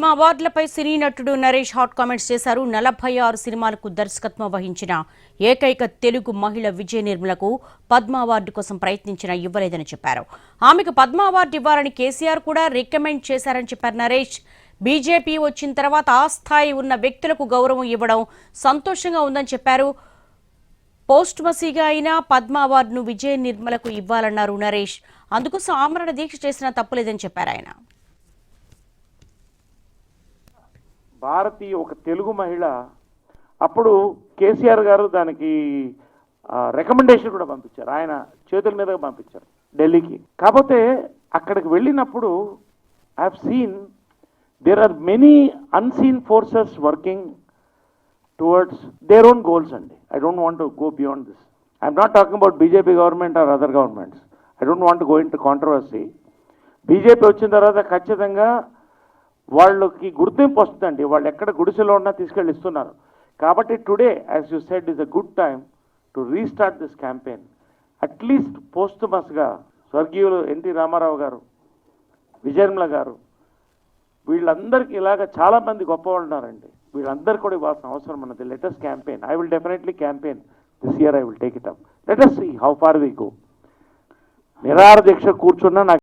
మా అవార్డులపై సినీ నటుడు Naresh hot comments చేశారు. 46 సినిమాలకు దర్శకత్వం వహించిన ఏకైక తెలుగు మహిళ విజయ నిర్మలకు పద్మ అవార్డు కోసం ప్రయత్నించినా ఇవ్వలేదని చెప్పారు. ఆమెకు పద్మ అవార్డు ఇవ్వాలని కేసీఆర్ కూడా రికమెండ్ చేశారని చెప్పారు నరేష్. బీజేపీ వచ్చిన తర్వాత ఆ స్థాయి ఉన్న వ్యక్తులకు గౌరవం ఇవ్వడం సంతోషంగా ఉందని చెప్పారు. పోస్ట్ మసీగా అయినా పద్మ అవార్డును విజయ నిర్మలకు ఇవ్వాలన్నారు నరేష్. అందుకోసం ఆమరణ దీక్ష చేసినా తప్పులేదని చెప్పారు ఆయన. భారతి ఒక తెలుగు మహిళ. అప్పుడు కేసీఆర్ గారు దానికి రికమెండేషన్ కూడా పంపించారు, ఆయన చేతుల మీదగా పంపించారు ఢిల్లీకి. కాకపోతే అక్కడికి వెళ్ళినప్పుడు I have seen there are many unseen forces working towards their own goals అండి. I don't want to go beyond this. I'm not talking about BJP government or other governments. I don't want to go in to controversy. BJP వచ్చిన తర్వాత ఖచ్చితంగా వాళ్ళకి గుర్తింపు వస్తుందండి. వాళ్ళు ఎక్కడ గుడిసెలో ఉన్నా తీసుకెళ్ళి ఇస్తున్నారు. కాబట్టి today as you said is a good time to restart this campaign. At least పోస్టుమస్గా స్వర్గీయులు ఎన్టీ రామారావు గారు, విజయనిర్మల గారు, వీళ్ళందరికీ ఇలాగ చాలామంది గొప్పవాళ్ళు ఉన్నారండి. వీళ్ళందరికీ కూడా ఇవ్వాల్సిన అవసరం ఉన్నది. Latest campaign. I will definitely campaign this year. I will take it up. Let us see how far we go. నిరాహార దీక్ష కూర్చున్నా నాకు